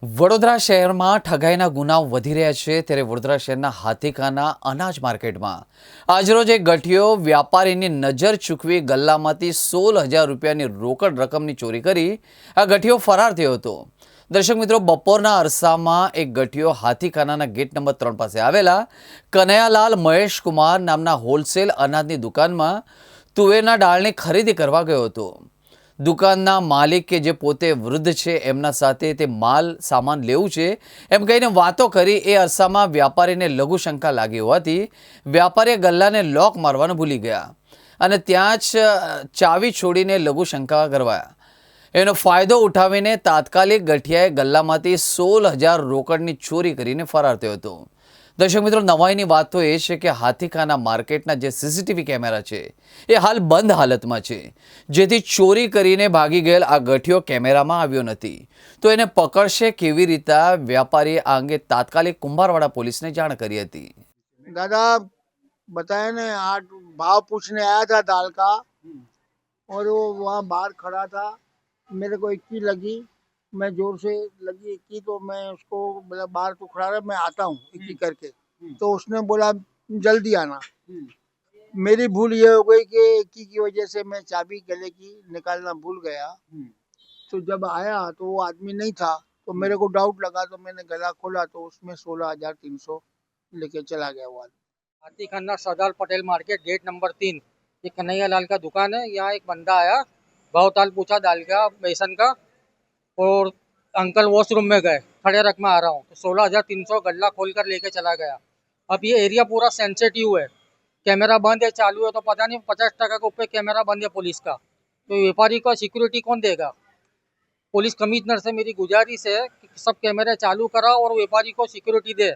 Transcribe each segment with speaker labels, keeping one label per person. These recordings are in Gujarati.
Speaker 1: વડોદરા શહેરમાં ઠગાઈના ગુનાઓ વધી રહ્યા છે ત્યારે વડોદરા શહેરના હાથીખાના અનાજ માર્કેટમાં આજરોજ એક ગઠિયો વ્યાપારીની નજર ચૂકવી ગલ્લામાંથી 16,000 રૂપિયાની રોકડ રકમની ચોરી કરી આ ગઠિયો ફરાર થયો હતો। દર્શક મિત્રો, બપોરના અરસામાં એક ગઠિયો હાથીખાનાના ગેટ નંબર 3 પાસે આવેલા કનૈયાલાલ મહેશ કુમાર નામના હોલસેલ અનાજની દુકાનમાં તુવેરના દાળની ખરીદી કરવા ગયો હતો। દુકાનના માલિક કે જે પોતે વૃદ્ધ છે એમના સાથે તે માલ સામાન લેવું છે એમ કહીને વાતો કરી એ અરસામાં વ્યાપારીને લઘુ શંકા લાગી હોવાથી વ્યાપારીએ ગલ્લાને લોક મારવાનું ભૂલી ગયા અને ત્યાં જ ચાવી છોડીને લઘુ શંકા કરવાયા। એનો ફાયદો ઉઠાવીને તાત્કાલિક ગઠિયાએ ગલ્લામાંથી 16,000 રોકડની ચોરી કરીને ફરાર થયો હતો। દર્શક મિત્રો, નવાઈની વાત તો એ છે કે હાથીખાના માર્કેટના જે સીસીટીવી કેમેરા છે એ હાલ બંધ હાલતમાં છે, જેથી ચોરી કરીને ભાગી ગયેલ આ ગઠિયો કેમેરામાં આવ્યો નથી। તો એને પકડશે કેવી રીતે? વ્યાપારીએ આ અંગે તાત્કાલિક કુંભારવાડા पुलिसने जाण करी थी।
Speaker 2: दादा बताया ने, आज भाव पूछने आया था दाल का और वो वहाँ बाहर खड़ा था। मेरे को इक्की लगी, मैं जोर से लगी इक्की, तो मैं उसको बोला बाहर तो खड़ा रहा, मैं आता हूँ इक्की करके। तो उसने बोला जल्दी आना। मेरी भूल ये हो गई कि इक्की की वजह से मैं चाबी गले की निकालना भूल गया। तो जब आया तो वो आदमी नहीं था, तो मेरे को डाउट लगा, तो मैंने गला खोला तो उसमें 16,300 लेके चला गया वो आदमी।
Speaker 3: Hathikhana Sardar Patel market gate number 3, ये कन्हैया लाल का दुकान है। यहाँ एक बंदा आया, भावताल पूछा दाल का, बेसन का, और अंकल वॉशरूम में गए, खड़े रख में आ रहा हूँ, तो 16,300 गल्ला खोल कर लेके चला गया। अब ये एरिया पूरा सेंसिटिव है, कैमरा बंद है, चालू है तो पता नहीं 50% के ऊपर कैमरा बंद है पुलिस का, तो व्यापारी को सिक्योरिटी कौन देगा? पुलिस कमिश्नर से मेरी गुजारिश है कि सब कैमरे चालू कराओ और व्यापारी को सिक्योरिटी दे।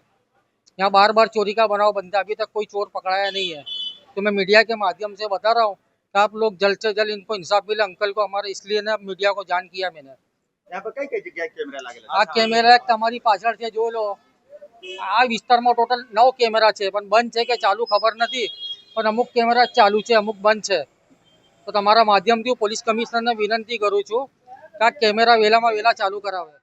Speaker 3: यहाँ बार बार चोरी का बनाव बनता है, अभी तक कोई चोर पकड़ाया नहीं है। तो मैं मीडिया के माध्यम से बता रहा हूँ कि आप लोग जल्द से जल्द इनको इंसाफ मिले। अंकल को हमारे इसलिए ना मीडिया को जान किया मैंने।
Speaker 4: यहाँ पर कई कई जगह कैमरा लागेला।
Speaker 3: આ કેમેરા તમારી પાછળ છે, જોઈ લો। આ વિસ્તારમાં ટોટલ 9 કેમેરા છે, પણ બંધ છે કે ચાલુ ખબર નથી, પણ અમુક કેમેરા ચાલુ છે, અમુક બંધ છે। તો તમારા માધ્યમથી પોલીસ કમિશનરને વિનંતી કરું છું કે આ કેમેરા વહેલામાં વહેલા ચાલુ કરાવે।